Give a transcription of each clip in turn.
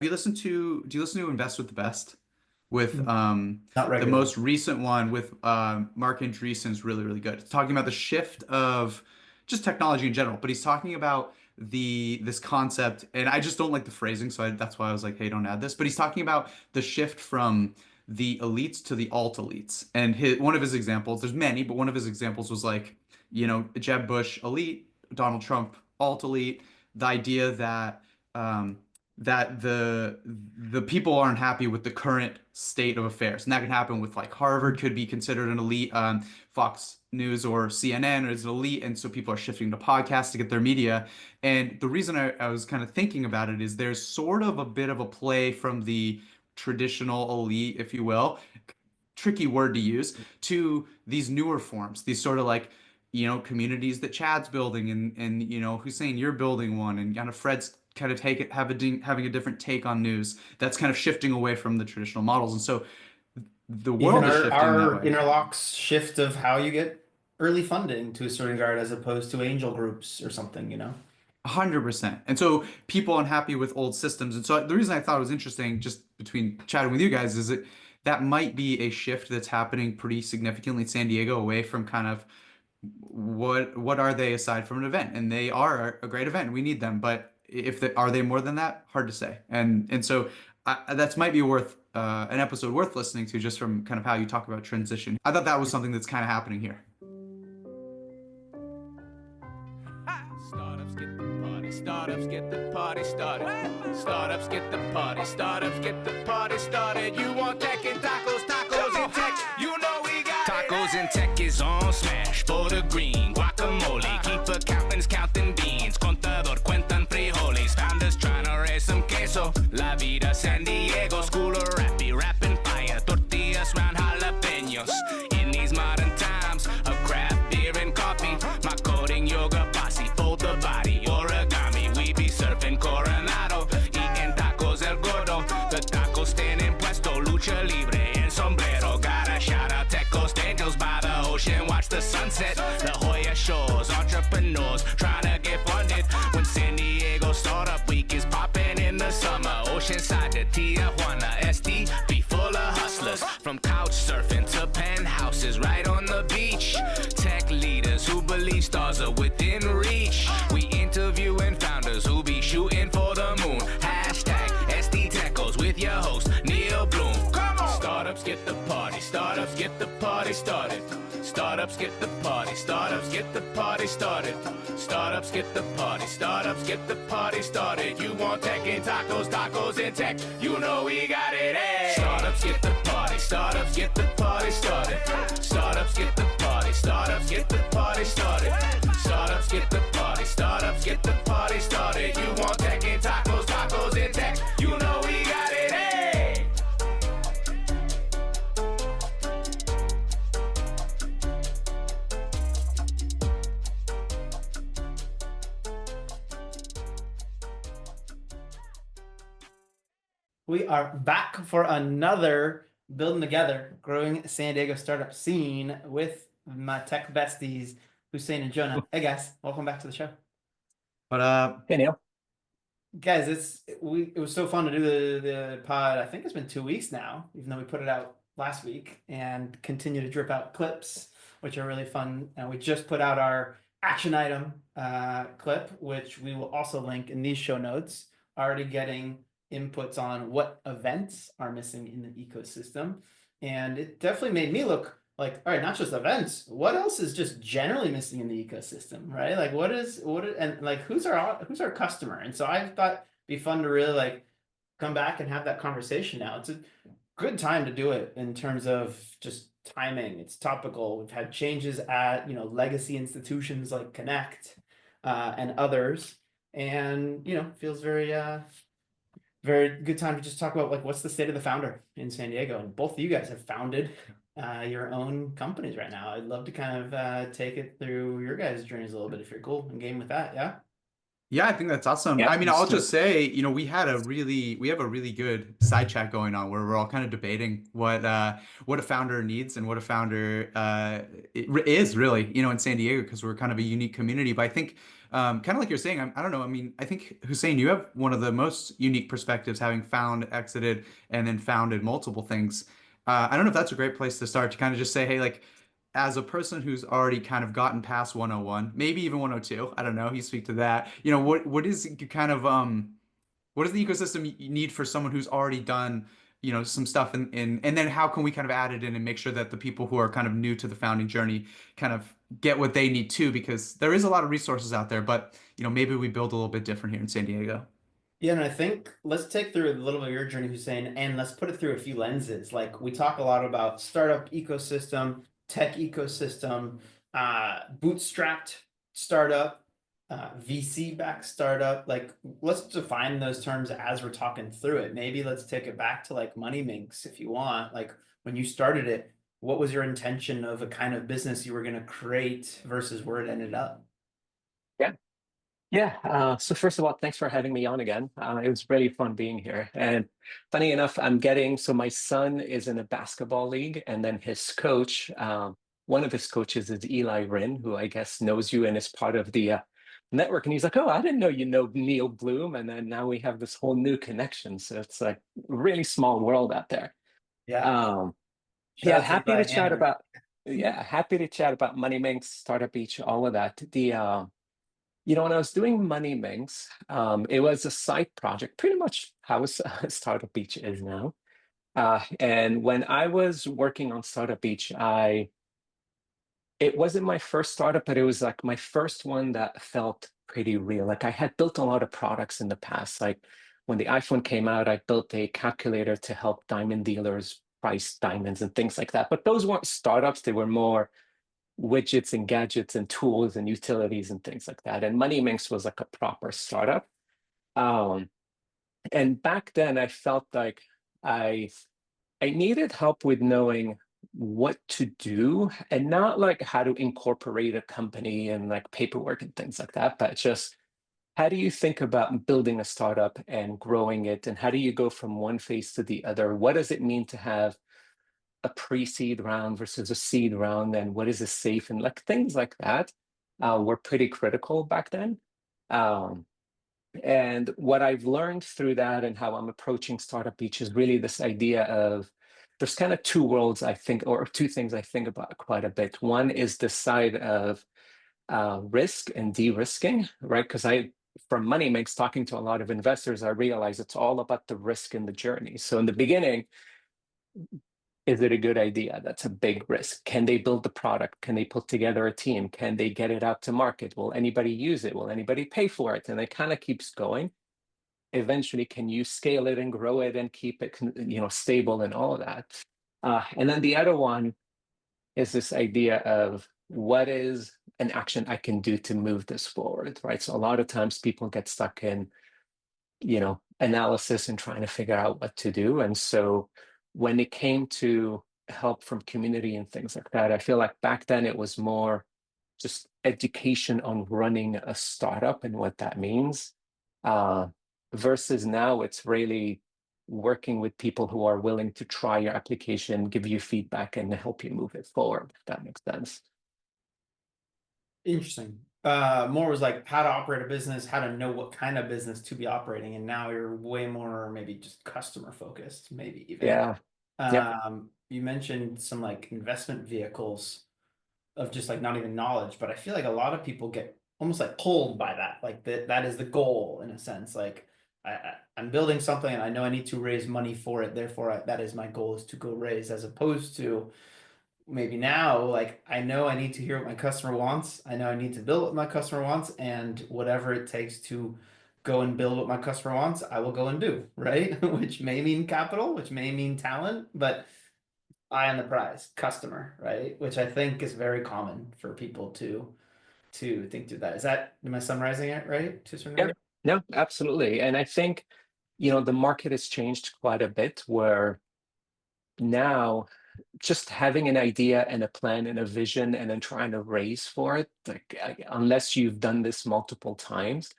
Do you listen to Invest with the Best? With Not the regularly. most recent one with Mark Andreessen is really, really good. It's talking about the shift of just technology in general, but he's talking about this concept, and I just don't like the phrasing, so that's why I was like, hey, don't add this. But he's talking about the shift from the elites to the alt elites, and one of his examples, there's many, but one of his examples was like, Jeb Bush elite, Donald Trump alt elite, the idea that um, the people aren't happy with the current state of affairs, and that can happen with like Harvard could be considered an elite, Fox News or CNN is an elite, and so people are shifting to podcasts to get their media. And the reason I was kind of thinking about it is there's sort of a bit of a play from the traditional elite, if you will, tricky word to use, to these newer forms, these sort of like, communities that Chad's building and Hussein, you're building one, and kind of Fred's kind of having a different take on news that's kind of shifting away from the traditional models. And so the Even world is shifting that our way. interlocks shift of how you get early funding to a certain regard as opposed to angel groups or something, you know? 100%. And so people unhappy with old systems. And so the reason I thought it was interesting just between chatting with you guys is that might be a shift that's happening pretty significantly in San Diego away from kind of what are they aside from an event? And they are a great event. We need them, but if they are they more than that? Hard to say. And so that's might be worth an episode worth listening to just from kind of how you talk about transition. I thought that was something that's kind of happening here. Startups get the party, startups get the party started. Startups get the party, startups get the party started. You want tech and tacos, tacos and tech. You know we got tacos and tech is on smash. For the green, guacamole. Keep accountants counting beans. Contador cuentan frijoles. Founders trying to raise some queso. La vida San Diego, school of rappy, rapping fire. Tortillas round jalapenos. In these modern times of craft beer and coffee, my coding yoga posse fold the body origami. We be surfing Coronado, eating tacos el gordo. The taco stand in puesto, lucha libre and sombrero. Gotta shout out Tecos Angels by the ocean, watch the sunset. La Jolla shores, entrepreneurs trying to get funded. When San Diego Startup Week is popping in the summer, Oceanside to Tijuana, SD be full of hustlers. From couch surfing to penthouses right on the beach. Tech leaders who believe stars are within reach. We interviewing founders who be shooting for the moon. Hashtag SD Techos with your host Neil Bloom. Come on! Startups get the party, startups get the party started. Startups get the party, startups get the party started. Startups get the party, startups get the party started. You want tech and tacos, tacos and tech. You know we got it, hey! Startups get the party, startups get the party started. Startups get the party, startups get the party started. Startups get the party, startups get the party started. You want tech and tacos, tacos and tech. You know we got it, hey! We are back for another Building Together, Growing San Diego Startup Scene with my tech besties, Hussein and Jonah. Hey guys, welcome back to the show. But Hey, Neil. Guys, it was so fun to do the pod. I think it's been 2 weeks now, even though we put it out last week, and continue to drip out clips, which are really fun. And we just put out our action item clip, which we will also link in these show notes, already getting inputs on what events are missing in the ecosystem. And it definitely made me look like, all right, not just events, what else is just generally missing in the ecosystem, right? Like and like who's our customer? And so I thought it'd be fun to really like come back and have that conversation now. It's a good time to do it in terms of just timing. It's topical. We've had changes at, legacy institutions like Connect and others. And, feels very good time to just talk about like what's the state of the founder in San Diego. And both of you guys have founded your own companies right now. I'd love to kind of take it through your guys' journeys a little bit if you're cool and game with that. Yeah. Yeah, I think that's awesome. Yeah, I mean, let's I'll do just it. say, we have a really good side chat going on where we're all kind of debating what a founder needs and what a founder is really, in San Diego because we're kind of a unique community. But I think kind of like you're saying, I don't know. I mean, I think Hussein, you have one of the most unique perspectives, having found, exited, and then founded multiple things. I don't know if that's a great place to start to kind of just say, hey, like as a person who's already kind of gotten past 101, maybe even 102, I don't know, you speak to that. What is kind of what is the ecosystem you need for someone who's already done, some stuff in and then how can we kind of add it in and make sure that the people who are kind of new to the founding journey kind of get what they need too, because there is a lot of resources out there, but maybe we build a little bit different here in San Diego. Yeah, and I think let's take through a little bit of your journey, Hussein, and let's put it through a few lenses. Like we talk a lot about startup ecosystem, tech ecosystem, bootstrapped startup, VC backed startup. Like let's define those terms as we're talking through it. Maybe let's take it back to like Money Minx if you want. Like when you started it, what was your intention of a kind of business you were going to create versus where it ended up? Yeah. Yeah. So first of all, thanks for having me on again. It was really fun being here. And funny enough, so my son is in a basketball league, and then his coach, one of his coaches is Eli Rinn, who I guess knows you and is part of the network. And he's like, "Oh, I didn't know you know Neil Bloom." And then now we have this whole new connection. So it's like a really small world out there. Yeah. Um, Shout yeah, out to happy to Eli chat Hammer. about. Yeah, happy to chat about Money Minx, Startup Beach, all of that. When I was doing Money Minx, it was a side project, pretty much how Startup Beach is now. And when I was working on Startup Beach, it wasn't my first startup, but it was like my first one that felt pretty real. Like I had built a lot of products in the past. Like when the iPhone came out, I built a calculator to help diamond dealers price diamonds and things like that. But those weren't startups; they were more widgets and gadgets and tools and utilities and things like that. And MoneyMinx was like a proper startup. Um, and back then, I felt like I I needed help with knowing what to do and not like how to incorporate a company and like paperwork and things like that, but just how do you think about building a startup and growing it? And how do you go from one phase to the other? What does it mean to have a pre-seed round versus a seed round, and what is a safe, and like things like that were pretty critical back then. Um, and what I've learned through that and how I'm approaching Startup Beach is really this idea of there's kind of two worlds I think, or two things I think about quite a bit. One is the side of risk and de-risking, right? Because from Money Makes talking to a lot of investors, I realize it's all about the risk in the journey. So in the beginning, is it a good idea? That's a big risk. Can they build the product? Can they put together a team? Can they get it out to market? Will anybody use it? Will anybody pay for it? And it kind of keeps going. Eventually, can you scale it and grow it and keep it, stable and all of that? And then the other one is this idea of what is an action I can do to move this forward, right? So a lot of times people get stuck in analysis and trying to figure out what to do. And so when it came to help from community and things like that, I feel like back then it was more just education on running a startup and what that means. Uh, Versus now it's really working with people who are willing to try your application, give you feedback, and help you move it forward, if that makes sense. Interesting. More was like how to operate a business, how to know what kind of business to be operating, and now you're way more maybe just customer focused, maybe even. Yeah. Yep. You mentioned some like investment vehicles of just like not even knowledge, but I feel like a lot of people get almost like pulled by that. Like that is the goal in a sense. Like I'm building something and I know I need to raise money for it. Therefore, that is my goal is to go raise, as opposed to maybe now, like I know I need to hear what my customer wants. I know I need to build what my customer wants, and whatever it takes to go and build what my customer wants, I will go and do, right? Which may mean capital, which may mean talent, but eye on the prize, customer, right? Which I think is very common for people to think through that. Is that, am I summarizing it right to a certain Yep. degree? No, absolutely. And I think, the market has changed quite a bit where now just having an idea and a plan and a vision and then trying to raise for it, like unless you've done this multiple times,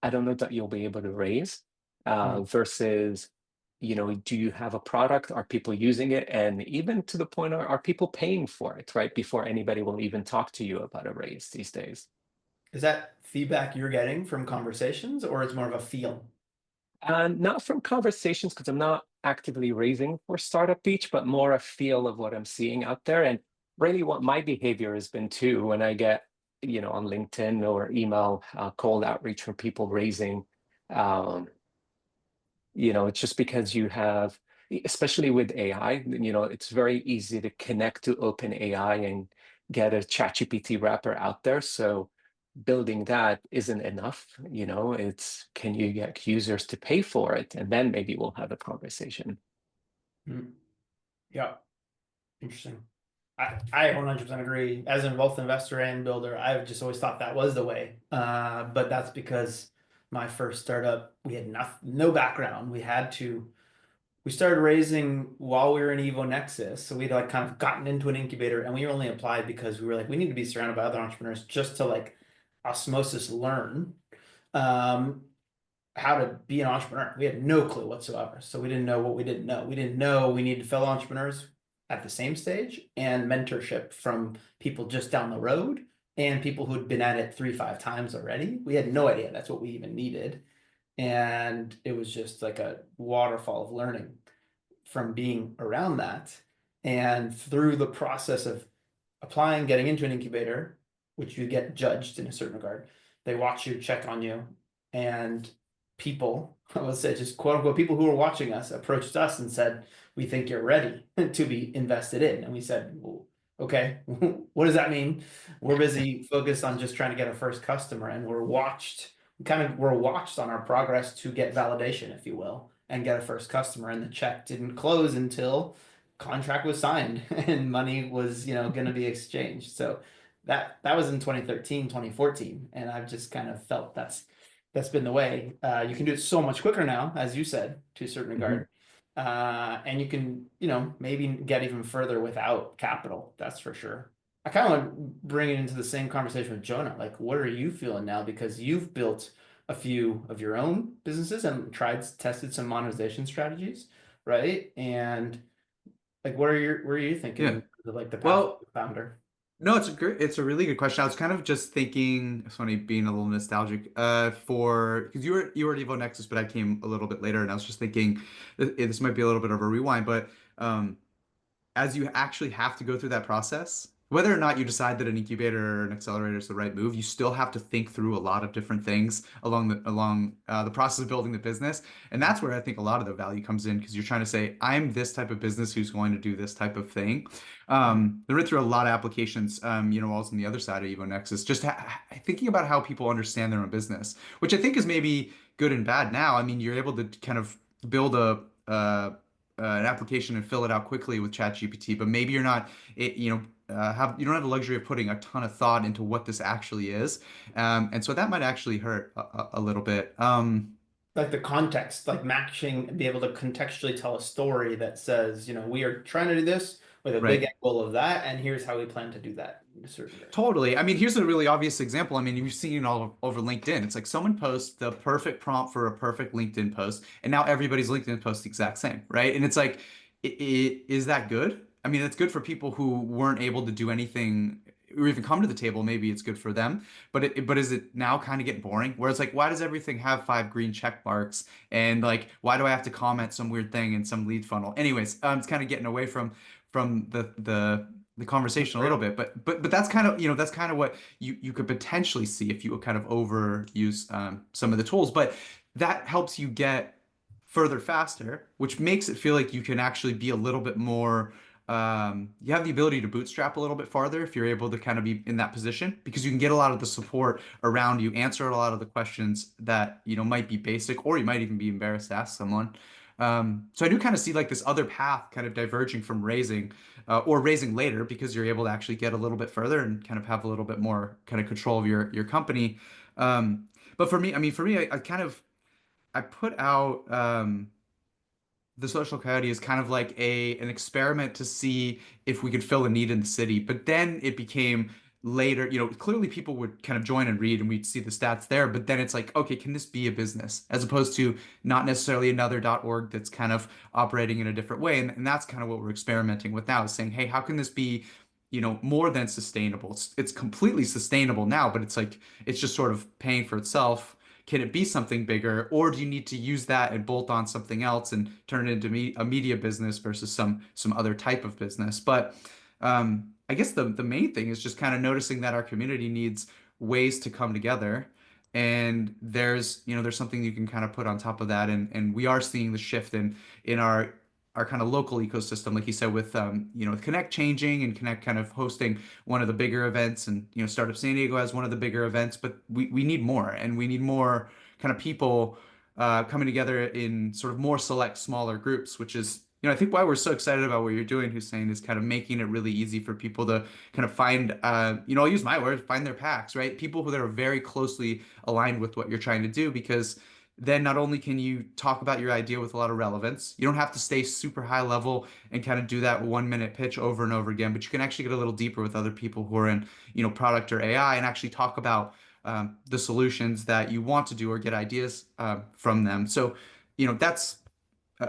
I don't know that you'll be able to raise Mm. versus, do you have a product? Are people using it? And even to the point, are people paying for it, right? Before anybody will even talk to you about a raise these days. Is that feedback you're getting from conversations, or it's more of a feel? Not from conversations, because I'm not actively raising for Startup Beach, but more a feel of what I'm seeing out there. And really what my behavior has been too, when I get, on LinkedIn or email cold outreach from people raising, um, it's just because you have, especially with AI, it's very easy to connect to open AI and get a ChatGPT wrapper out there. So building that isn't enough. It's, can you get users to pay for it? And then maybe we'll have a conversation. Mm. Yeah, interesting. I 100% agree. As in both investor and builder, I've just always thought that was the way. But that's because my first startup, we had no background. We started raising while we were in Evo Nexus. So we'd like kind of gotten into an incubator, and we only applied because we were like, we need to be surrounded by other entrepreneurs just to like osmosis learn. Um, how to be an entrepreneur. We had no clue whatsoever. So we didn't know what we didn't know. We didn't know we needed fellow entrepreneurs at the same stage and mentorship from people just down the road and people who'd been at it 3, 5 times already. We had no idea that's what we even needed. And it was just like a waterfall of learning from being around that. And through the process of applying, getting into an incubator, which you get judged in a certain regard, they watch you, check on you, and people, I would say just quote unquote, people who were watching us approached us and said, we think you're ready to be invested in. And we said, well, okay, what does that mean? We're busy focused on just trying to get our first customer, and we're watched on our progress to get validation, if you will, and get a first customer. And the check didn't close until contract was signed and money was, going to be exchanged. So that was in 2013, 2014. And I've just kind of felt that's been the way. You can do it so much quicker now, as you said, to a certain regard. And you can, maybe get even further without capital. That's for sure. I kind of want to bring it into the same conversation with Jonah. Like, what are you feeling now? Because you've built a few of your own businesses and tested some monetization strategies, right? And like, what are you Yeah. thinking? Like the path of Well, the founder. no, it's a really good question. I was kind of just thinking, it's funny being a little nostalgic, because you were at Evo Nexus, but I came a little bit later, and I was just thinking this might be a little bit of a rewind, but as you actually have to go through that process, whether or not you decide that an incubator or an accelerator is the right move, you still have to think through a lot of different things along the process of building the business, and that's where I think a lot of the value comes in because you're trying to say, I'm this type of business who's going to do this type of thing. They went through a lot of applications, also on the other side of Evo Nexus, just thinking about how people understand their own business, which I think is maybe good and bad now. I mean, you're able to kind of build an application and fill it out quickly with ChatGPT, but maybe you're not, you don't have the luxury of putting a ton of thought into what this actually is, and so that might actually hurt a little bit. Like the context, like matching, be able to contextually tell a story that says, we are trying to do this with a big Right. end goal of that, and here's how we plan to do that in a certain way. Totally. I mean, here's a really obvious example. I mean, you've seen it all over LinkedIn. It's like someone posts the perfect prompt for a perfect LinkedIn post, and now everybody's LinkedIn post the exact same, right? And it's like, is that good? I mean, it's good for people who weren't able to do anything or even come to the table. Maybe it's good for them, but is it now kind of getting boring? Where it's like, why does everything have 5 green check marks? And like, why do I have to comment some weird thing in some lead funnel? Anyways, it's kind of getting away from the conversation a little Real. bit, but that's kind of that's kind of what you could potentially see if you kind of overuse some of the tools, but that helps you get further faster, which makes it feel like you can actually be a little bit more you have the ability to bootstrap a little bit farther if you're able to kind of be in that position because you can get a lot of the support around you, answer a lot of the questions that might be basic or you might even be embarrassed to ask someone. So I do kind of see like this other path kind of diverging from raising or raising later because you're able to actually get a little bit further and kind of have a little bit more kind of control of your company. But for me, I mean, I kind of I put out the Social Coyote is kind of like an experiment to see if we could fill a need in the city. But then it became later, clearly people would kind of join and read and we'd see the stats there, but then it's like, okay, can this be a business? As opposed to not necessarily another .org that's kind of operating in a different way. And that's kind of what we're experimenting with now is saying, hey, how can this be, more than sustainable? It's completely sustainable now, but it's like, it's just sort of paying for itself. Can it be something bigger, or do you need to use that and bolt on something else and turn it into a media business versus some other type of business? But I guess the main thing is just kind of noticing that our community needs ways to come together. And there's something you can kind of put on top of that. And we are seeing the shift in our kind of local ecosystem, like you said, with Connect changing and Connect kind of hosting one of the bigger events, and Startup San Diego has one of the bigger events, but we need more, and we need more kind of people coming together in sort of more select, smaller groups, which is, I think why we're so excited about what you're doing, Hussein, is kind of making it really easy for people to kind of find, I'll use my word, find their packs, right? People who that are very closely aligned with what you're trying to do, because then not only can you talk about your idea with a lot of relevance, you don't have to stay super high level and kind of do that 1 minute pitch over and over again, but you can actually get a little deeper with other people who are in, product or AI, and actually talk about the solutions that you want to do or get ideas from them. So, that's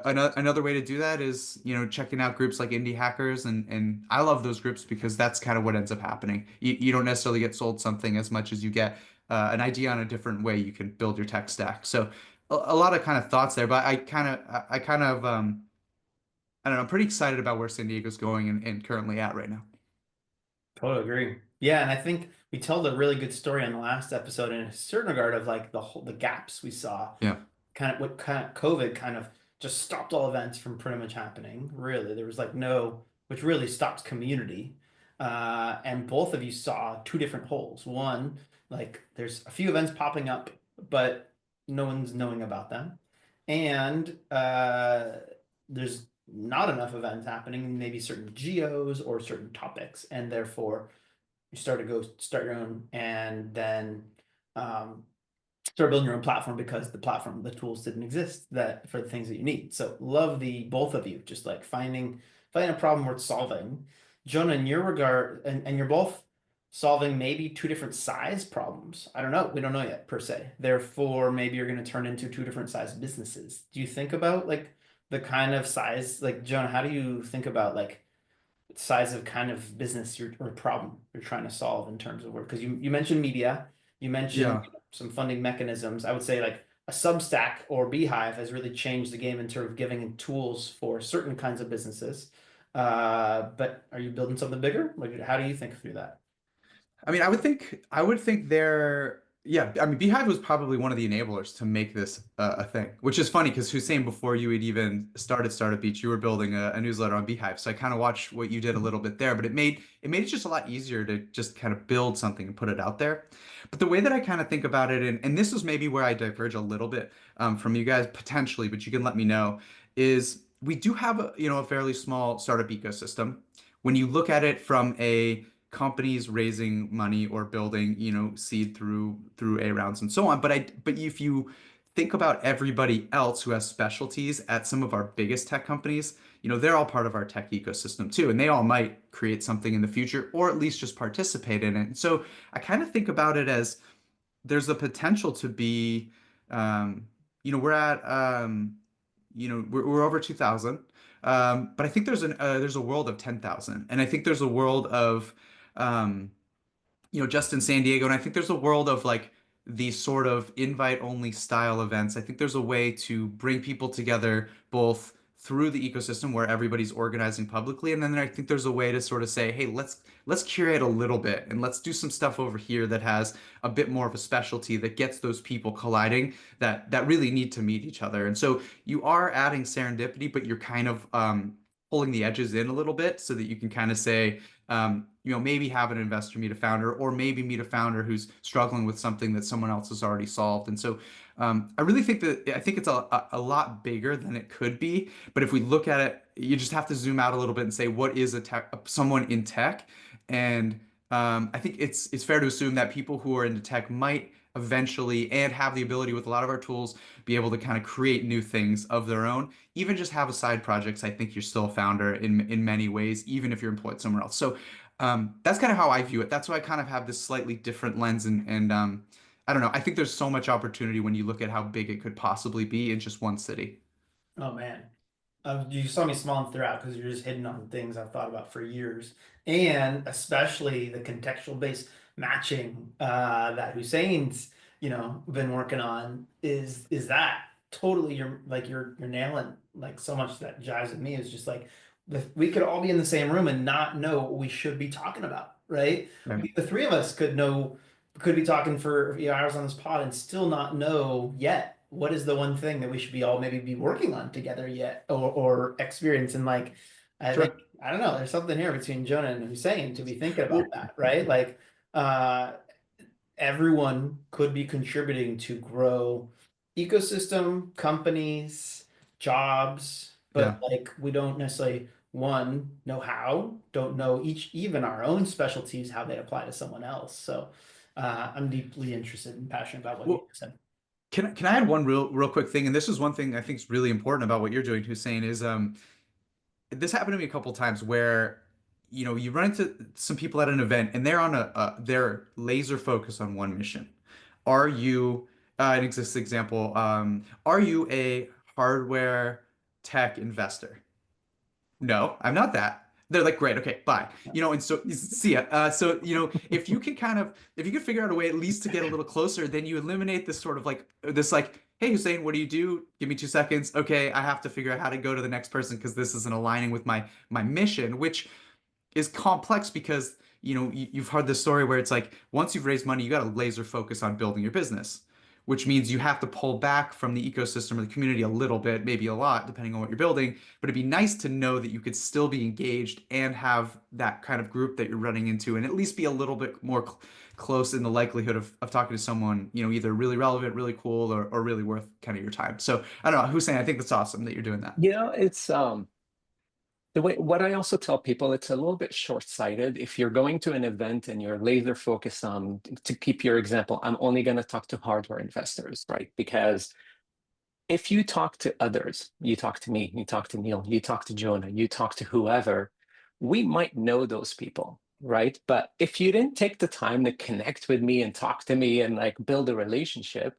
another way to do that is, checking out groups like Indie Hackers, and I love those groups because that's kind of what ends up happening. You don't necessarily get sold something as much as you get an idea on a different way you can build your tech stack. So a lot of kind of thoughts there, but I don't know, I'm pretty excited about where San Diego's going and currently at right now. Totally agree. Yeah, and I think we told a really good story on the last episode in a certain regard of like the gaps we saw, Yeah. kind of what kind of COVID kind of just stopped all events from pretty much happening. Really, there was like no, which really stopped community. And both of you saw two different holes. One, like there's a few events popping up, but no one's knowing about them. And there's not enough events happening in maybe certain geos or certain topics, and therefore you start your own, and then um, start building your own platform because the tools didn't exist that for the things that you need. So love the both of you, just like finding a problem worth solving. Jonah, in your regard, and you're both solving maybe two different size problems. I don't know. We don't know yet per se. Therefore, maybe you're going to turn into two different size businesses. Do you think about like the kind of size, like Jonah, how do you think about like size of kind of business or problem you're trying to solve in terms of work? Because you mentioned media, you mentioned Yeah. some funding mechanisms. I would say like a Substack or Beehive has really changed the game in terms of giving tools for certain kinds of businesses. But are you building something bigger? Like, how do you think through that? I mean, I would think they're, yeah. I mean, Beehive was probably one of the enablers to make this a thing, which is funny because Hussein, before you had even started Startup Beach, you were building a newsletter on Beehive. So I kind of watched what you did a little bit there, but it made it just a lot easier to just kind of build something and put it out there. But the way that I kind of think about it, and this is maybe where I diverge a little bit from you guys potentially, but you can let me know, is we do have a fairly small startup ecosystem. When you look at it from a companies raising money or building, seed through A rounds and so on. But if you think about everybody else who has specialties at some of our biggest tech companies, they're all part of our tech ecosystem too, and they all might create something in the future or at least just participate in it. And so I kind of think about it as there's the potential to be, we're at, we're over 2,000. But I think there's a world of 10,000, and I think there's a world of um, just in San Diego. And I think there's a world of like these sort of invite only style events. I think there's a way to bring people together both through the ecosystem where everybody's organizing publicly. And then I think there's a way to sort of say, hey, let's curate a little bit and let's do some stuff over here that has a bit more of a specialty that gets those people colliding that really need to meet each other. And so you are adding serendipity, but you're kind of pulling the edges in a little bit so that you can kind of say, maybe have an investor meet a founder, or maybe meet a founder who's struggling with something that someone else has already solved. And so I think it's a lot bigger than it could be. But if we look at it, you just have to zoom out a little bit and say, what is someone in tech? And I think it's fair to assume that people who are into tech might eventually, and have the ability with a lot of our tools, be able to kind of create new things of their own, even just have a side projects. I think you're still a founder in many ways, even if you're employed somewhere else. So That's kind of how I view it. That's why I kind of have this slightly different lens and I don't know. I think there's so much opportunity when you look at how big it could possibly be in just one city. Oh man. You saw me smiling throughout because you're just hitting on things I've thought about for years, and especially the contextual based matching that Hussein's been working on is that totally you're nailing like so much that jives with me is just like we could all be in the same room and not know what we should be talking about, right? Right. The three of us could be talking for hours on this pod and still not know yet what is the one thing that we should be all maybe be working on together yet or experience. And like I think Sure. I don't know, there's something here between Jonah and Hussein to be thinking about Well, that, right? Like uh everyone could be contributing to grow ecosystem, companies, jobs, but yeah. like we don't necessarily one know how, don't know each even our own specialties how they apply to someone else. So I'm deeply interested and passionate about what you Well, said. can I add one real quick thing? And this is one thing I think is really important about what you're doing, Hussein, is this happened to me a couple times where you run into some people at an event and they're on they're laser focused on one mission. Are you an existing example? Are you a hardware tech investor? No, I'm not that. They're like, great, okay, bye. And so see ya. So, if you can if you can figure out a way at least to get a little closer, then you eliminate this sort of like this like, hey Hussein, what do you do? Give me 2 seconds. Okay, I have to figure out how to go to the next person because this isn't aligning with my mission, which is complex because you've heard this story where it's like once you've raised money, you got to laser focus on building your business, which means you have to pull back from the ecosystem or the community a little bit, maybe a lot, depending on what you're building. But it'd be nice to know that you could still be engaged and have that kind of group that you're running into, and at least be a little bit more close in the likelihood of talking to someone, either really relevant, really cool, or really worth kind of your time. So I don't know, Hussein, I think that's awesome that you're doing that. It's the way what I also tell people, it's a little bit short-sighted. If you're going to an event and you're laser focused on, to keep your example, I'm only going to talk to hardware investors, right? Because if you talk to others, you talk to me, you talk to Neil, you talk to Jonah, you talk to whoever, we might know those people, right? But if you didn't take the time to connect with me and talk to me and like build a relationship,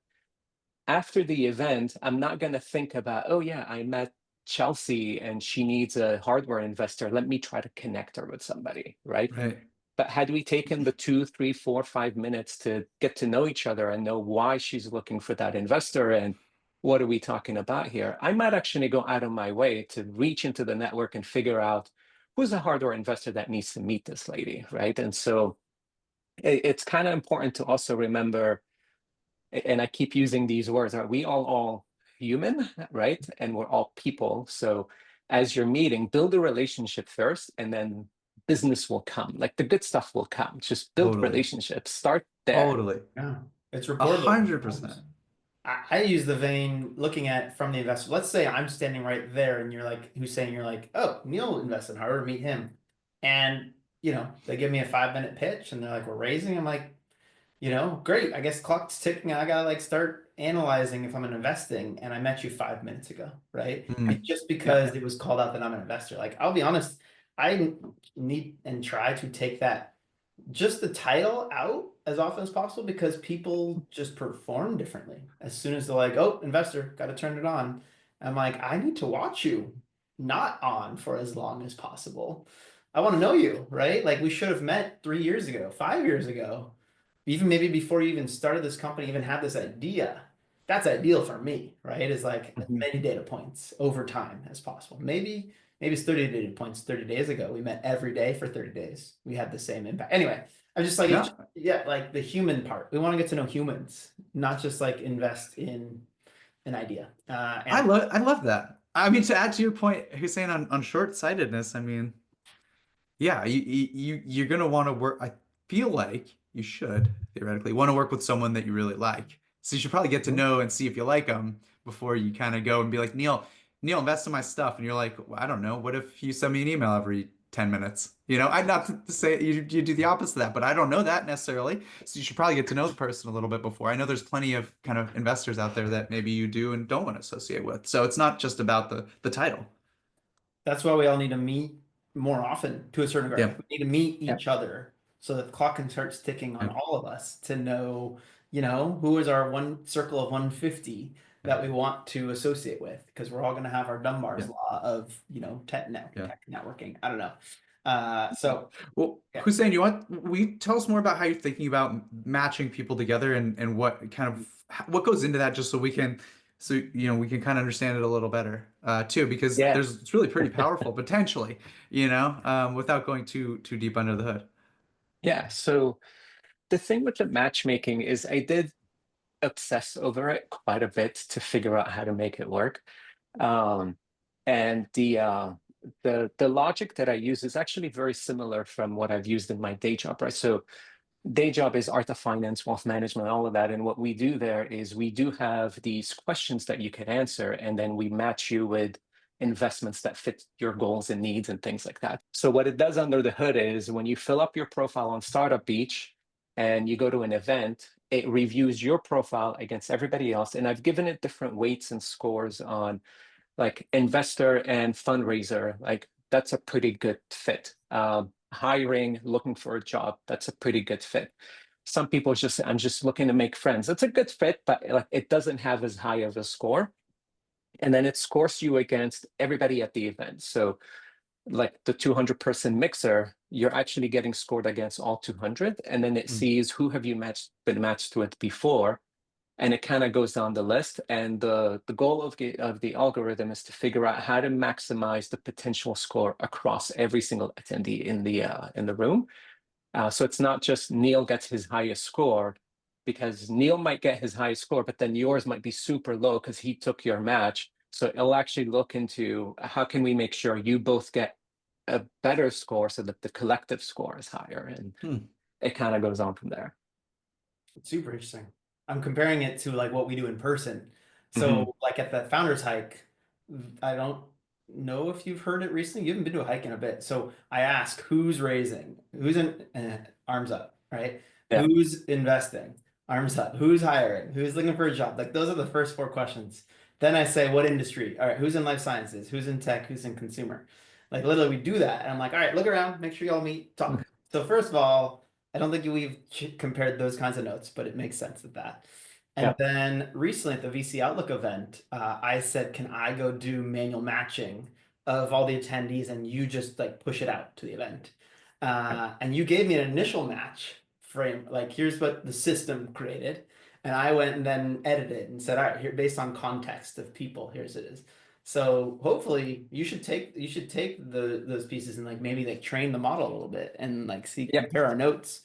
after the event, I'm not going to think about, oh, yeah, I met Chelsea and she needs a hardware investor. Let me try to connect her with somebody, right? Right. But had we taken the 2, 3, 4, 5 minutes to get to know each other and know why she's looking for that investor and what are we talking about here, I might actually go out of my way to reach into the network and figure out who's a hardware investor that needs to meet this lady, right? And so it's kind of important to also remember, and I keep using these words, are we all human, right? And we're all people. So as you're meeting, build a relationship first, and then business will come. Like the good stuff will come. Just build Totally. relationships. Start there. Totally. Yeah, it's A reportable. hundred percent. I use the vein looking at from the investor. Let's say I'm standing right there and you're like, who's saying you're like, oh, Neil invested in Harvard, meet him. And, they give me a 5-minute pitch and they're like, we're raising. I'm like, great. I guess clock's ticking. I gotta like start analyzing if I'm investing. And I met you 5 minutes ago, right? And Mm. just Yeah. because it was called out that I'm an investor, like I'll be honest, I need and try to take that just the title out as often as possible because people just perform differently. As soon as they're like, oh, investor, got to turn it on. I'm like, I need to watch you not on for as long as possible. I want to know you, right? Like we should have met 3 years ago, 5 years ago, even maybe before you even started this company, even had this idea. That's ideal for me, right? Is like as Mhm. many data points over time as possible. Maybe it's 30 data points 30 days ago. We met every day for 30 days. We had the same impact. Anyway, I'm just like, No, yeah, like the human part. We want to get to know humans, not just like invest in an idea. And I love that. I mean, to add to your point, Hussein, on short-sightedness, I mean, yeah, you're gonna want to work. I feel like you should theoretically want to work with someone that you really like. So you should probably get to know and see if you like them before you kind of go and be like, Neil, invest in my stuff. And you're like, well, I don't know. What if you send me an email every 10 minutes? I'd not to say you do the opposite of that, but I don't know that necessarily. So you should probably get to know the person a little bit before. I know there's plenty of kind of investors out there that maybe you do and don't want to associate with. So it's not just about the title. that's why we all need to meet more often to a certain Yeah. regard. We need to meet Yeah. each other so that the clock can start ticking on Yeah. all of us to know, who is our one circle of 150 that we want to associate with, because we're all going to have our Dunbar's Yeah. law of, tech Yeah. networking. I don't know. So Well, yeah. Hussein, will you tell us more about how you're thinking about matching people together and what kind of what goes into that, just so we can we can kind of understand it a little better too, because Yeah. it's really pretty powerful potentially, without going too deep under the hood. Yeah. So the thing with the matchmaking is I did obsess over it quite a bit to figure out how to make it work. Um, and the logic that I use is actually very similar from what I've used in my day job, right? So day job is art of finance, wealth management, all of that. And what we do there is we do have these questions that you can answer, and then we match you with investments that fit your goals and needs and things like that. So what it does under the hood is when you fill up your profile on Startup Beach and you go to an event, it reviews your profile against everybody else. And I've given it different weights and scores on like investor and fundraiser. Like that's a pretty good fit. Hiring, looking for a job, that's a pretty good fit. Some people just say, I'm just looking to make friends. It's a good fit, but like it doesn't have as high of a score. And then it scores you against everybody at the event. So like the 200-person mixer, you're actually getting scored against all 200. And then it sees who have you been matched with before. And it kind of goes down the list. And the goal of the algorithm is to figure out how to maximize the potential score across every single attendee in the room. So it's not just Neil gets his highest score, because Neil might get his highest score, but then yours might be super low because he took your match. So it'll actually look into how can we make sure you both get a better score so that the collective score is higher. And it kind of goes on from there. It's super interesting. I'm comparing it to like what we do in person. So like at the founders hike, I don't know if you've heard it recently. You haven't been to a hike in a bit. So I ask who's raising, who's in arms up, right? Yeah. Who's investing, arms up, who's hiring, who's looking for a job. Like those are the first four questions. Then I say what industry? All right, who's in life sciences? Who's in tech? Who's in consumer? Like literally we do that. And I'm like, all right, look around, make sure y'all meet, talk. So first of all, I don't think we've compared those kinds of notes, but it makes sense at that. And Yeah. then recently at the VC Outlook event, I said, can I go do manual matching of all the attendees and you just like push it out to the event? And you gave me an initial match frame, like here's what the system created. And I went and then edited and said, all right, here based on context of people, here's it is. So hopefully you should take those pieces and like maybe like train the model a little bit and like see Yeah. compare our notes,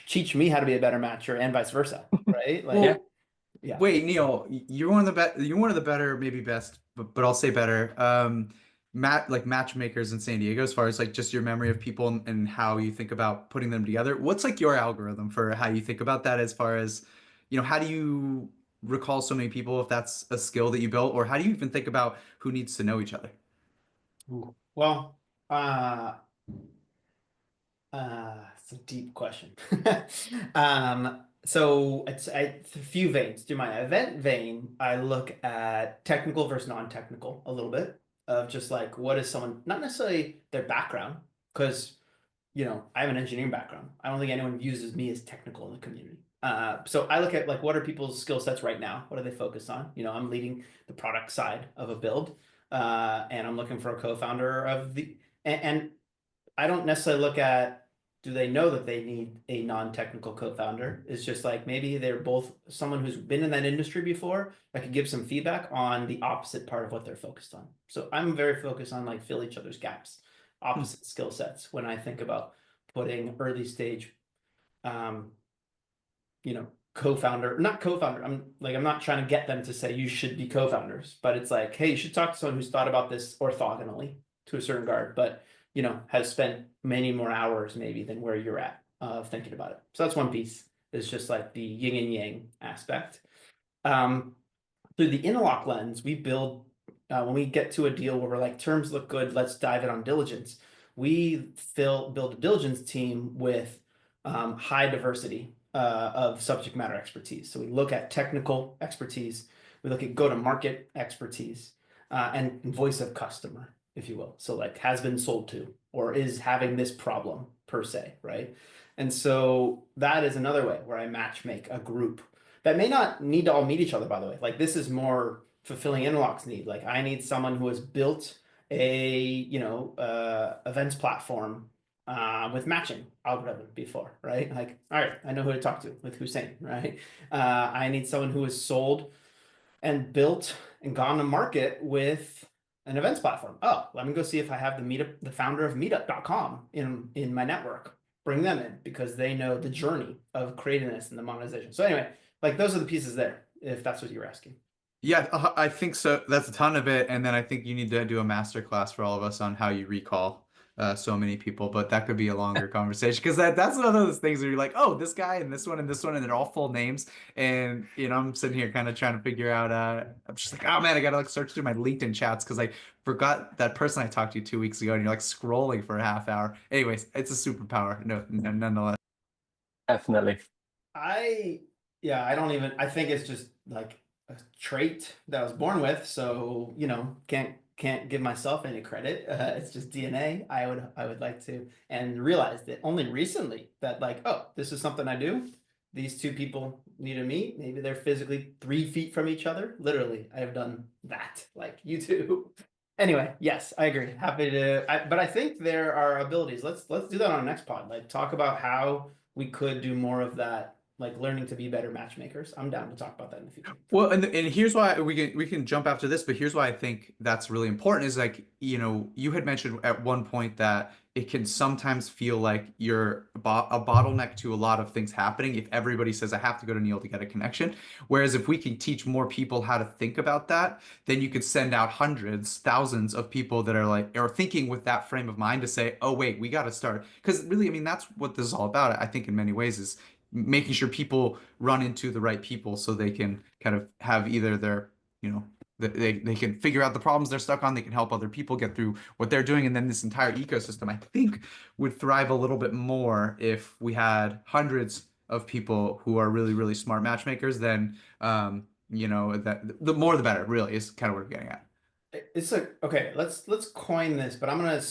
teach me how to be a better matcher and vice versa, right? Like Well, yeah. wait, Neil, you're one of the you're one of the better, maybe best, but I'll say better. Matchmakers in San Diego, as far as like just your memory of people and how you think about putting them together. What's like your algorithm for how you think about that, as far as, how do you recall so many people, if that's a skill that you built, or how do you even think about who needs to know each other? Ooh. Well, it's a deep question. So it's a few veins. Do my event vein, I look at technical versus non-technical a little bit of just like what is someone, not necessarily their background, because I have an engineering background. I don't think anyone views me as technical in the community. So I look at like what are people's skill sets right now? What are they focused on? I'm leading the product side of a build, and I'm looking for a co-founder of and I don't necessarily look at do they know that they need a non-technical co-founder. It's just like maybe they're both someone who's been in that industry before that could give some feedback on the opposite part of what they're focused on. So I'm very focused on like fill each other's gaps, opposite skill sets when I think about putting early stage co-founder, not co-founder. I'm not trying to get them to say you should be co-founders, but it's like, hey, you should talk to someone who's thought about this orthogonally to a certain regard, but has spent many more hours maybe than where you're at thinking about it. So that's one piece. It's just like the yin and yang aspect. Through the interlock lens, we build when we get to a deal where we're like terms look good, let's dive in on diligence. We build a diligence team with high diversity of subject matter expertise. So we look at technical expertise, we look at go-to-market expertise, and voice of customer if you will. So like has been sold to or is having this problem per se, right? And so that is another way where I match make a group that may not need to all meet each other, by the way. Like this is more fulfilling Interlock's need. Like I need someone who has built a, events platform with matching algorithm before, right? Like, all right, I know who to talk to with Hussein, right? I need someone who has sold and built and gone to market with an events platform. Oh, let me go see if I have the founder of meetup.com in my network. Bring them in because they know the journey of creating this and the monetization. So anyway, like those are the pieces there, if that's what you're asking. Yeah, I think so. That's a ton of it. And then I think you need to do a master class for all of us on how you recall so many people. But that could be a longer conversation because that's one of those things where you're like, oh, this guy and this one, and they're all full names. And I'm sitting here kind of trying to figure out. I'm just like, oh man, I gotta like search through my LinkedIn chats because I forgot that person I talked to 2 weeks ago, and you're like scrolling for a half hour. Anyways, it's a superpower. No, nonetheless. Definitely. I yeah, I think it's just like a trait that I was born with, so can't give myself any credit. It's just DNA. I would like to, and realized it only recently that like, oh, this is something I do. These two people need to meet. Maybe they're physically 3 feet from each other. Literally, I have done that, like you two. Anyway, yes, I agree. Happy to, but I think there are abilities. Let's do that on our next pod. Like talk about how we could do more of that, like learning to be better matchmakers. I'm down to talk about that in the future. Well, and here's why we can jump after this, but here's why I think that's really important is like, you had mentioned at one point that it can sometimes feel like you're a bottleneck to a lot of things happening if everybody says I have to go to Neil to get a connection. Whereas if we can teach more people how to think about that, then you could send out hundreds, thousands of people that are thinking with that frame of mind to say, oh wait, we got to start. Because really, I mean, that's what this is all about. I think in many ways is making sure people run into the right people so they can kind of have either their, they can figure out the problems they're stuck on, they can help other people get through what they're doing, and then this entire ecosystem, I think, would thrive a little bit more if we had hundreds of people who are really, really smart matchmakers. Then, that the more the better, really, is kind of what we're getting at. It's like, okay, let's coin this, but I'm gonna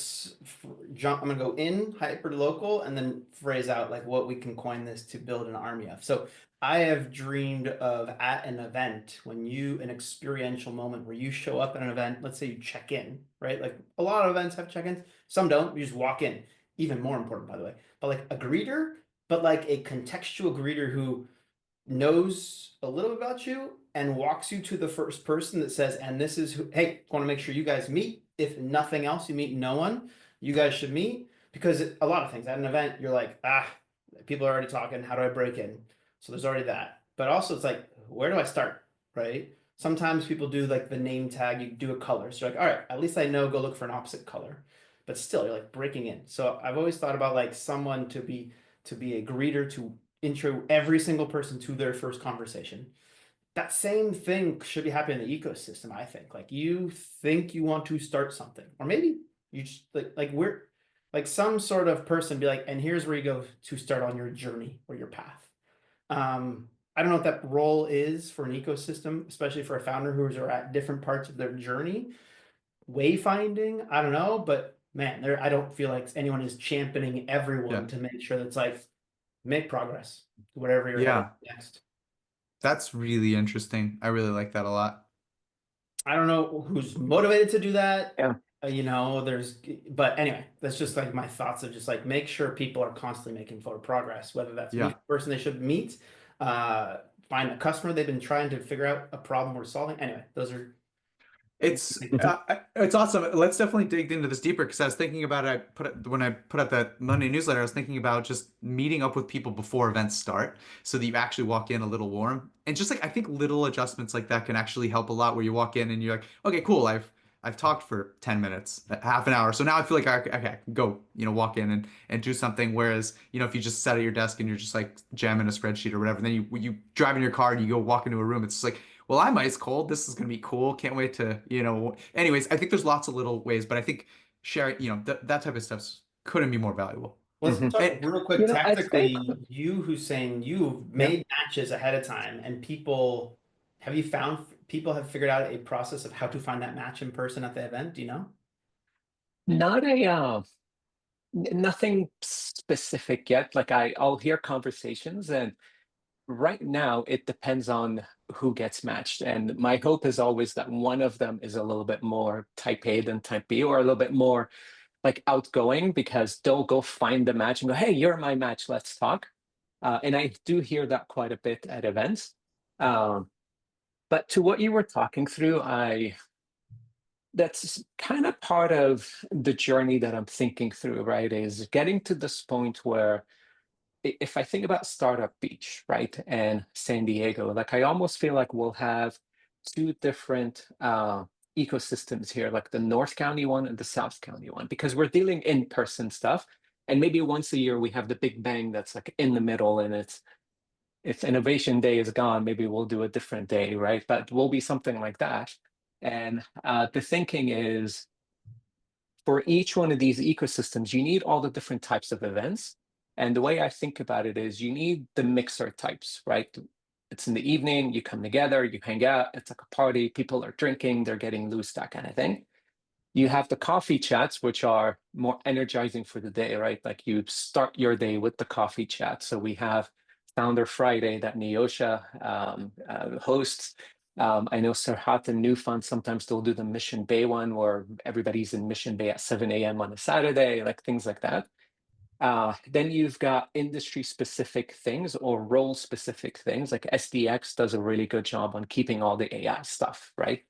jump. I'm gonna go in hyper local and then phrase out like what we can coin this to build an army of. So I have dreamed of at an event an experiential moment where you show up at an event. Let's say you check in, right? Like a lot of events have check-ins, some don't. You just walk in. Even more important, by the way, but like a greeter, but like a contextual greeter who knows a little bit about you and walks you to the first person that says, and this is who, hey, want to make sure you guys meet. If nothing else, you meet no one, you guys should meet. Because a lot of things at an event, you're like, people are already talking. How do I break in? So there's already that. But also it's like, where do I start? Right? Sometimes people do like the name tag, you do a color. So you're like, all right, at least I know, go look for an opposite color. But still, you're like breaking in. So I've always thought about like someone to be a greeter, to intro every single person to their first conversation. That same thing should be happening in the ecosystem, I think. Like you think you want to start something, or maybe you just like we're like some sort of person be like, and here's where you go to start on your journey or your path. I don't know what that role is for an ecosystem, especially for a founder who are at different parts of their journey. Wayfinding, I don't know, but man, I don't feel like anyone is championing everyone to make sure that's like make progress, whatever you're headed next. That's really interesting. I really like that a lot. I don't know who's motivated to do that. Yeah. But anyway, that's just like my thoughts of just like make sure people are constantly making forward progress, whether that's meet the person they should meet, find a customer they've been trying to figure out a problem we're solving. Anyway, those are. It's awesome. Let's definitely dig into this deeper because I was thinking about it. When I put out that Monday newsletter, I was thinking about just meeting up with people before events start so that you actually walk in a little warm. And just like I think little adjustments like that can actually help a lot where you walk in and you're like, okay, cool, I've talked for 10 minutes, half an hour. So now I feel like okay, I can go, walk in and do something. Whereas, if you just sit at your desk and you're just like jamming a spreadsheet or whatever, then you drive in your car and you go walk into a room, it's just like, well, I'm ice cold. This is going to be cool. Can't wait to, anyways, I think there's lots of little ways, but I think sharing, that type of stuff couldn't be more valuable. Let's talk real quick tactically. Hussein, you've made matches ahead of time and have you found people have figured out a process of how to find that match in person at the event? Do you know? Not a nothing specific yet. Like I'll hear conversations, and right now it depends on who gets matched. And my hope is always that one of them is a little bit more type A than type B, or a little bit more like outgoing, because they'll go find the match and go, "Hey, you're my match. Let's talk." And I do hear that quite a bit at events. Um, but to what you were talking through, that's kind of part of the journey that I'm thinking through, right? Is getting to this point where if I think about Startup Beach, right, and San Diego, like I almost feel like we'll have two different ecosystems here, like the North County one and the South County one, because we're dealing in-person stuff. And maybe once a year we have the Big Bang that's like in the middle, and it's if Innovation Day is gone, maybe we'll do a different day, right? But we'll be something like that. And the thinking is for each one of these ecosystems, you need all the different types of events. And the way I think about it is you need the mixer types, right? It's in the evening, you come together, you hang out, it's like a party, people are drinking, they're getting loose, that kind of thing. You have the coffee chats, which are more energizing for the day, right? Like you start your day with the coffee chat. So we have Founder Friday that Neosha hosts. I know Serhat and Newfund, sometimes they'll do the Mission Bay one where everybody's in Mission Bay at 7 a.m. on a Saturday, like things like that. Then you've got industry specific things or role specific things, like SDX does a really good job on keeping all the AI stuff, right?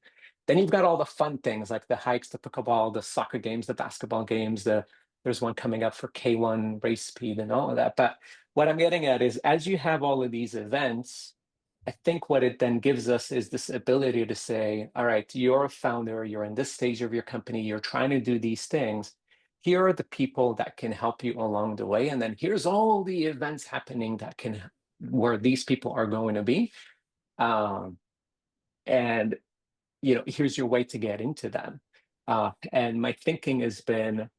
Then you've got all the fun things like the hikes, the pickleball, the soccer games, the basketball games, there's one coming up for K1 race speed and all of that. But what I'm getting at is as you have all of these events, I think what it then gives us is this ability to say, all right, you're a founder, you're in this stage of your company, you're trying to do these things. Here are the people that can help you along the way. And then here's all the events happening that can, where these people are going to be. And here's your way to get into them. And my thinking has been,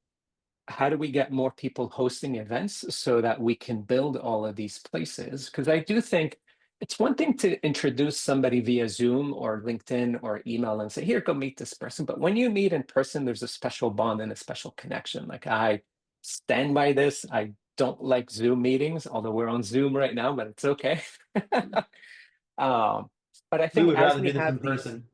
how do we get more people hosting events so that we can build all of these places? Because I do think it's one thing to introduce somebody via Zoom or LinkedIn or email and say, here, go meet this person. But when you meet in person, there's a special bond and a special connection. Like I stand by this. I don't like Zoom meetings, although we're on Zoom right now, but it's okay. um, but I We think would as rather we do this have in these person.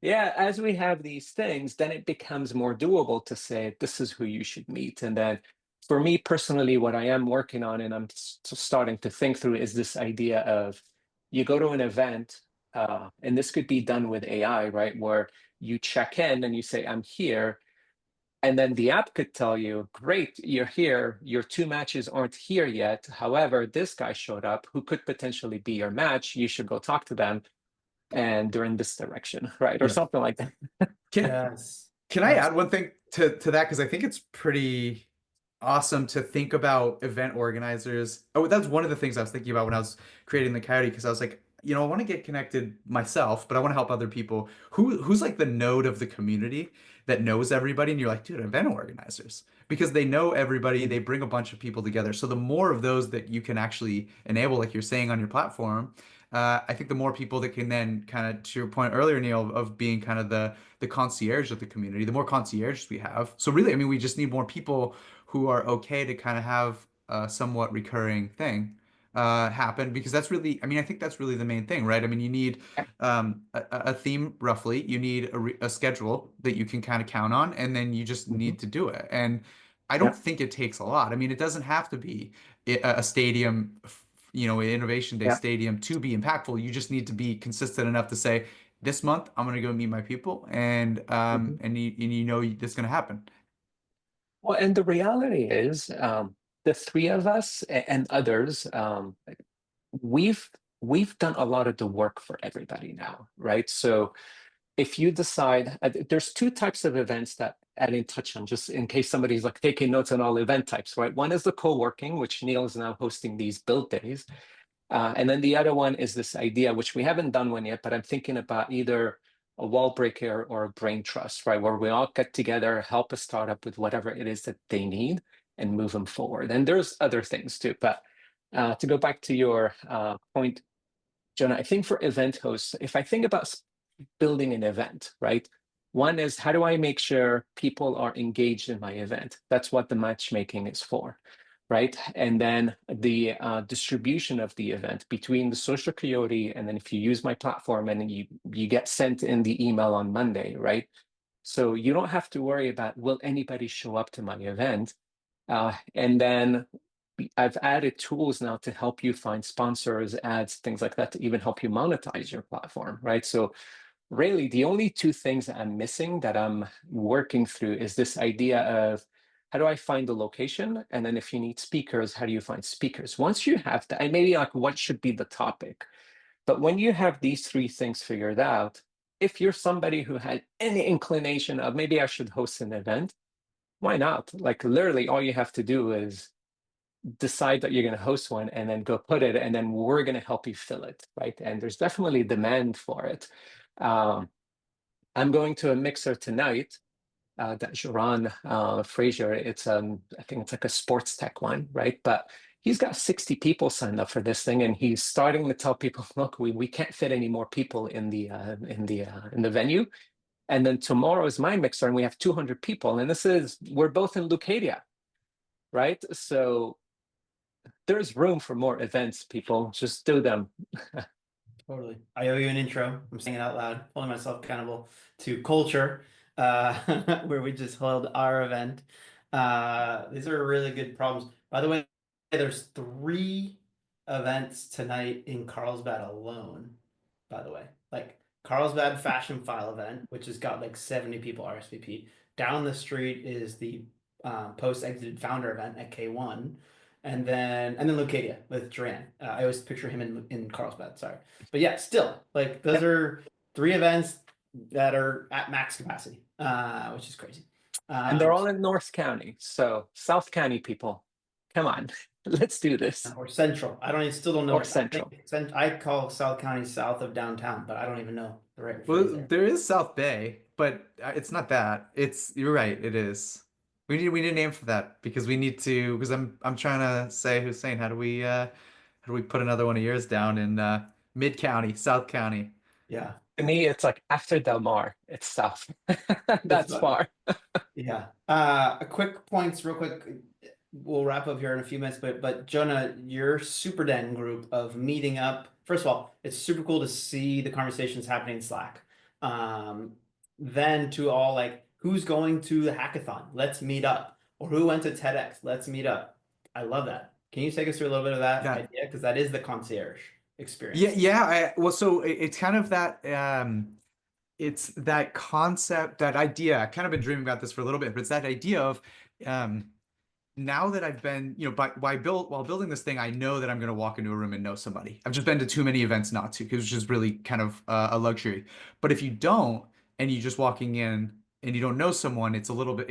yeah, as we have these things, then it becomes more doable to say, this is who you should meet. And then for me personally, what I am working on and I'm starting to think through is this idea of you go to an event, and this could be done with AI, right? Where you check in and you say, I'm here. And then the app could tell you, great, you're here. Your two matches aren't here yet. However, this guy showed up who could potentially be your match. You should go talk to them and they're in this direction, right? Or Yeah. something like that. Can Yes. can I add one thing to that? Because I think it's pretty awesome to think about event organizers. Oh, that's one of the things I was thinking about when I was creating the Coyote, because I was like, I want to get connected myself, but I want to help other people. Who's like the node of the community that knows everybody? And you're like, dude, event organizers. Because they know everybody, they bring a bunch of people together. So the more of those that you can actually enable, like you're saying on your platform, I think the more people that can then kind of, to your point earlier, Neil, of being kind of the concierge of the community, the more concierges we have. So really, I mean, we just need more people who are okay to kind of have a somewhat recurring thing happen, because that's really, I mean, I think that's really the main thing, right? I mean, you need a theme roughly, you need a schedule that you can kind of count on, and then you just Mhm. need to do it. And I don't Yeah. think it takes a lot. I mean, it doesn't have to be a stadium, Innovation Day Yeah. stadium to be impactful. You just need to be consistent enough to say, this month I'm gonna go meet my people, and Mhm. this is gonna happen. Well, and the reality is, the three of us and others, we've we've done a lot of the work for everybody now, right? So if you decide, there's two types of events that I didn't touch on, just in case somebody's like taking notes on all event types, right? One is the co-working, which Neil is now hosting these build days. And then the other one is this idea, which we haven't done one yet, but I'm thinking about either a wall breaker or a brain trust, right? Where we all get together, help a startup with whatever it is that they need and move them forward. And there's other things too. But to go back to your point, Jonah, I think for event hosts, if I think about building an event, right? One is, how do I make sure people are engaged in my event? That's what the matchmaking is for, right? And then the distribution of the event between the social Coyote, and then if you use my platform, and then you get sent in the email on Monday, right? So you don't have to worry about, will anybody show up to my event? And then I've added tools now to help you find sponsors, ads, things like that, to even help you monetize your platform, right? So really, the only two things that I'm missing that I'm working through is this idea of, how do I find the location? And then if you need speakers, how do you find speakers? Once you have that, and maybe like what should be the topic, but when you have these three things figured out, if you're somebody who had any inclination of, maybe I should host an event, why not? Like literally all you have to do is decide that you're going to host one, and then go put it, and then we're going to help you fill it, right? And there's definitely demand for it. Um, I'm going to a mixer tonight, that Jaron Frazier. It's I think it's like a sports tech one, right? But he's got 60 people signed up for this thing, and he's starting to tell people, look, we can't fit any more people in the venue. And then tomorrow is my mixer, and we have 200 people, and we're both in Lucadia, right? So there's room for more events, people. Just do them. Totally. I owe you an intro. I'm saying it out loud, holding myself accountable to culture, where we just held our event. These are really good problems. By the way, there's 3 events tonight in Carlsbad alone. By the way, like Carlsbad Fashion File event, which has got like 70 people RSVP. Down the street is the post-exited founder event at K1. And then Lucadia with Duran. I always picture him in Carlsbad. Sorry, but yeah, still like those are 3 events that are at max capacity, which is crazy. And they're all in North County. So South County people, come on, let's do this. Or Central. Still don't know. Or Central. I call South County south of downtown, but I don't even know the right Well, phrase there. there is South Bay, but it's not that. You're right, it is. We need a name for that because we need to, because I'm trying to say, Hussein, how do we put another one of yours down in Mid County, South County? Yeah, To me, it's like after Del Mar, it's south. That's about- far. yeah. A quick points, real quick. We'll wrap up here in a few minutes, but Jonah, your Super Den group of meeting up. First of all, it's super cool to see the conversations happening in Slack. Then to all like, who's going to the hackathon? Let's meet up. Or who went to TEDx? Let's meet up. I love that. Can you take us through a little bit of that Yeah. idea? Because that is the concierge experience. Yeah. Well, so it's kind of that. It's that concept, that idea. I've kind of been dreaming about this for a little bit, but it's that idea of now that I've been, while building this thing, I know that I'm going to walk into a room and know somebody. I've just been to too many events not to, because it's just really kind of a luxury. But if you don't, and you just walking in and you don't know someone, it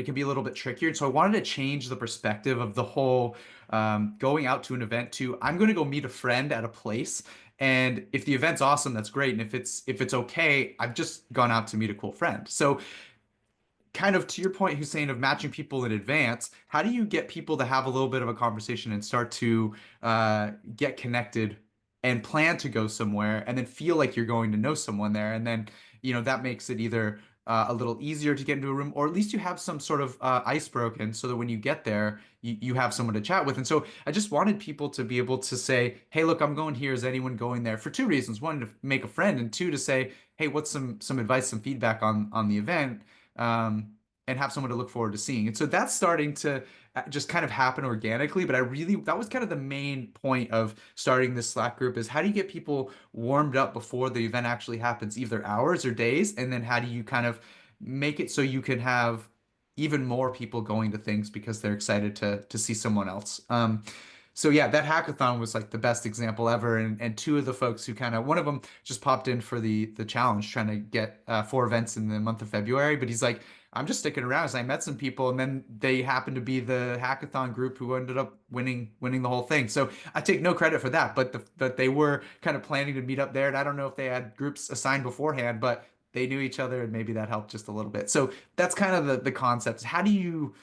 can be a little bit trickier. And so I wanted to change the perspective of the whole going out to an event to, I'm going to go meet a friend at a place. And if the event's awesome, that's great. And if it's okay, I've just gone out to meet a cool friend. So kind of to your point, Hussein, of matching people in advance, how do you get people to have a little bit of a conversation and start to get connected and plan to go somewhere and then feel like you're going to know someone there? And then, that makes it either a little easier to get into a room, or at least you have some sort of ice broken so that when you get there, you have someone to chat with. And so I just wanted people to be able to say, hey, look, I'm going here. Is anyone going there? For 2 reasons. 1, to make a friend, and 2, to say, hey, what's some advice, some feedback on the event? And have someone to look forward to seeing. And so that's starting to just kind of happen organically. But that was kind of the main point of starting this Slack group, is how do you get people warmed up before the event actually happens, either hours or days? And then how do you kind of make it so you can have even more people going to things because they're excited to see someone else? So yeah, that hackathon was like the best example ever. And 2 of the folks who one of them just popped in for the challenge, trying to get 4 events in the month of February. But he's like, I'm just sticking around. So I met some people, and then they happened to be the hackathon group who ended up winning the whole thing. So I take no credit for that, but they were kind of planning to meet up there. And I don't know if they had groups assigned beforehand, but they knew each other, and maybe that helped just a little bit. So that's kind of the concept. How do you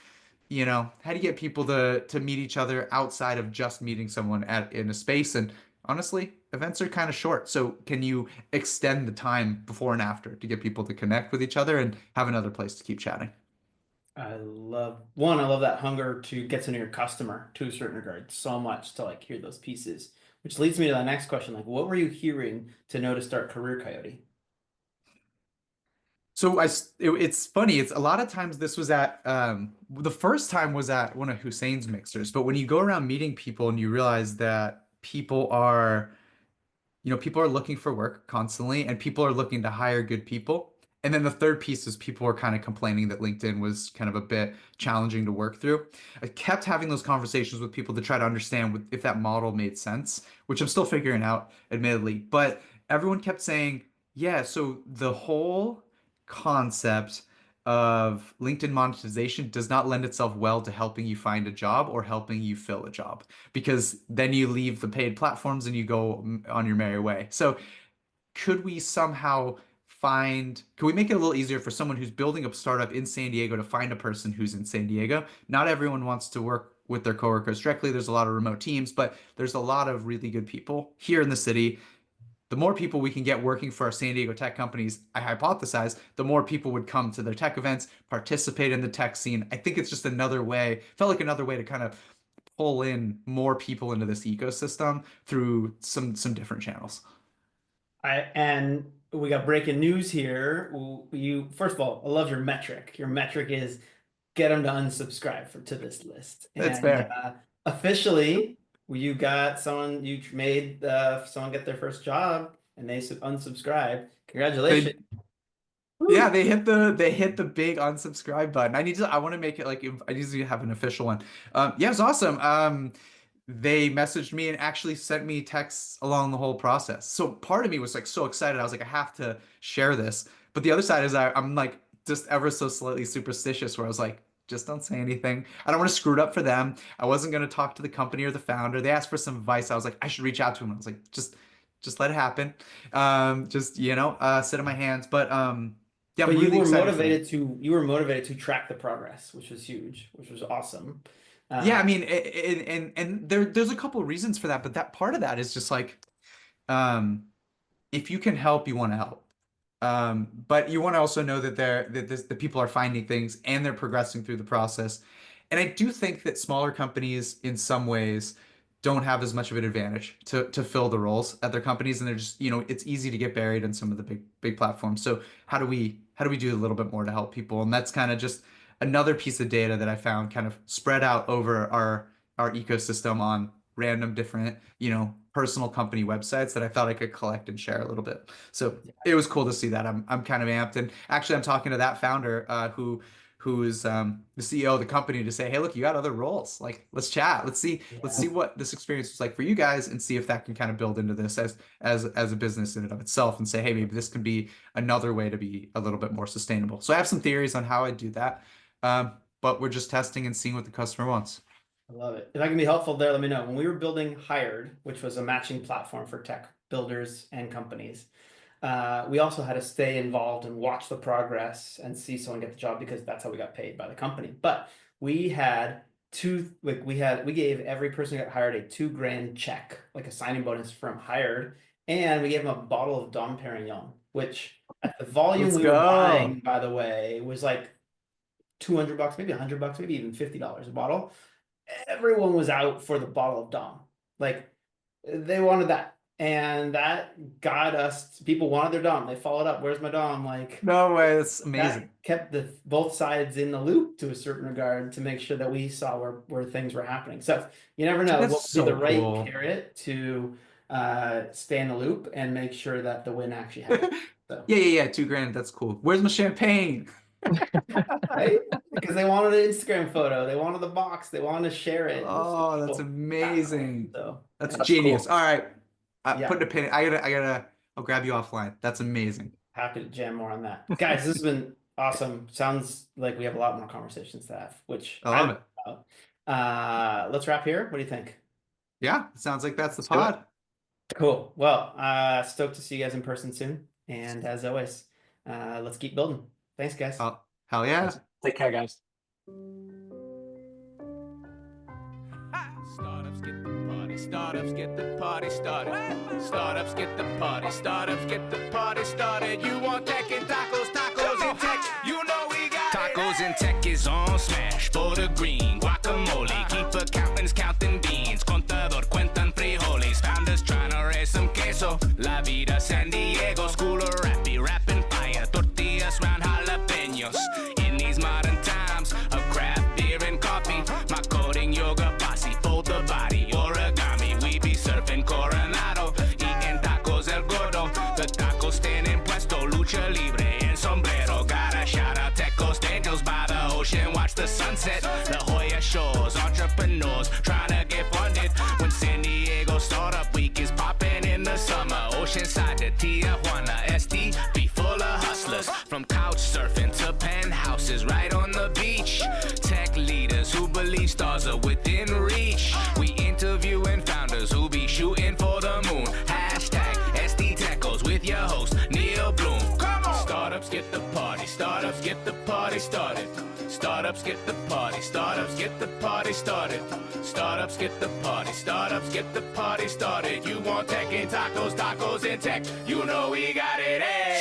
get people to meet each other outside of just meeting someone in a space? And honestly, events are kind of short. So can you extend the time before and after to get people to connect with each other and have another place to keep chatting? I love that hunger to get to know your customer to a certain regard so much to like hear those pieces, which leads me to the next question. Like, what were you hearing to know to start Career Coyote? So it's funny. It's a lot of times this was at the first time was at one of Hussein's mixers, but when you go around meeting people and you realize that people are people are looking for work constantly and people are looking to hire good people. And then the third piece is people were kind of complaining that LinkedIn was kind of a bit challenging to work through. I kept having those conversations with people to try to understand if that model made sense, which I'm still figuring out, admittedly. But everyone kept saying, yeah, so the whole concept of LinkedIn monetization does not lend itself well to helping you find a job or helping you fill a job because then you leave the paid platforms and you go on your merry way. So could we somehow could we make it a little easier for someone who's building a startup in San Diego to find a person who's in San Diego? Not everyone wants to work with their coworkers directly. There's a lot of remote teams, but there's a lot of really good people here in the city. The more people we can get working for our San Diego tech companies, I hypothesize, the more people would come to their tech events, participate in the tech scene. I think it's just another way, felt like another way to kind of pull in more people into this ecosystem through some different channels. And we got breaking news here. You first of all, I love your metric. Your metric is get them to unsubscribe to this list. That's And fair. officially, you got someone you made someone get their first job and they unsubscribe. Congratulations. They Woo. Yeah, they hit the big unsubscribe button. I want to make it like I need to have an official one. Yeah, it was awesome. They messaged me and actually sent me texts along the whole process. So part of me was like so excited. I was like, I have to share this. But the other side is I'm like just ever so slightly superstitious where I was like, just don't say anything. I don't want to screw it up for them. I wasn't going to talk to the company or the founder. They asked for some advice. I was like, I should reach out to him. I was like, just let it happen. Just, sit in my hands. But yeah, I'm But really excited for them. you were motivated to track the progress, which was huge, which was awesome. Yeah, I Uh, mean, and there's a couple of reasons for that, but that part of that is just like, um, if you can help, you want to help. But you want to also know that the people are finding things and they're progressing through the process. And I do think that smaller companies, in some ways, don't have as much of an advantage to fill the roles at their companies, and they're just, it's easy to get buried in some of the big platforms. So how do we do a little bit more to help people? And that's kind of just another piece of data that I found kind of spread out over our ecosystem on random different, personal company websites that I thought I could collect and share a little bit. So it was cool to see that. I'm kind of amped, and actually, I'm talking to that founder who is the CEO of the company to say, hey, look, you got other roles. Like, let's chat. Let's yeah. see what this experience was like for you guys, and see if that can kind of build into this as a business in and of itself, and say, hey, maybe this can be another way to be a little bit more sustainable. So I have some theories on how I do that, but we're just testing and seeing what the customer wants. I love it. If I can be helpful there, let me know. When we were building Hired, which was a matching platform for tech builders and companies, we also had to stay involved and watch the progress and see someone get the job because that's how we got paid by the company. But we had we gave every person who got hired a 2 grand check, like a signing bonus from Hired, and we gave them a bottle of Dom Perignon, which at the volume Let's we were go. buying, by the way, was like $200, maybe $100, maybe even $50 a bottle. Everyone was out for the bottle of Dom. Like they wanted that. And that got us, people wanted their Dom. They followed up. Where's my Dom? Like No way. That's that amazing. kept the both sides in the loop to a certain regard to make sure that we saw where things were happening. So you never Dude, know that's what would be the so right cool. carrot to stay in the loop and make sure that the win actually happened. So Yeah, yeah, yeah. 2 grand. That's cool. Where's my champagne? right? Because they wanted an Instagram photo, they wanted the box, they wanted to share it. It was Oh, that's so tactile. amazing. So That's yeah, That's genius. cool. All right. yeah, Putting a pin. I'll grab you offline. That's amazing. happy to jam more on that. Guys, this has been awesome. Sounds like we have a lot more conversations to have, which I I'm love it. about. Let's wrap here. What do you think? Yeah, sounds like that's the Let's do it. pod. Cool. Well, stoked to see you guys in person soon. And as always, let's keep building. Thanks, guys. Oh, hell yeah. Take care, guys. Startups get the party party. Startups get the party started. Startups get the party. Startups get the party started. You want tech and tacos, tacos and tech. You know we got tacos and tech is on smash. For the green guacamole. Keep accountants counting beans. Contador cuentan frijoles. Founders trying to raise some queso. La vida San Diego. School of rappy, rapping fire. Tortillas round jalapenos. In these modern times of craft beer and coffee. My coding yoga posse. Fold the body. Origami. We be surfing Coronado. Eating tacos el gordo. The taco stand in puesto. Lucha libre and sombrero. Gotta shout out Tecos Angels by the ocean. Watch the sunset. The Hoya shores. Entrepreneurs trying to get funded. When San Diego Startup Week is popping in the summer. Oceanside to Tijuana. SD be full of hustlers. From couch surfing to penthouses right on the beach. Tech leaders who believe stars are within reach. We interviewing founders who be shooting for the moon. Hashtag SD Tecos with your host Neil Bloom. Come on! Startups get the party. Startups get the party started. Startups get the party. Startups get the party started. Startups get the party. Startups get the party started. You want tech and tacos, tacos and tech. You know we got it. Hey!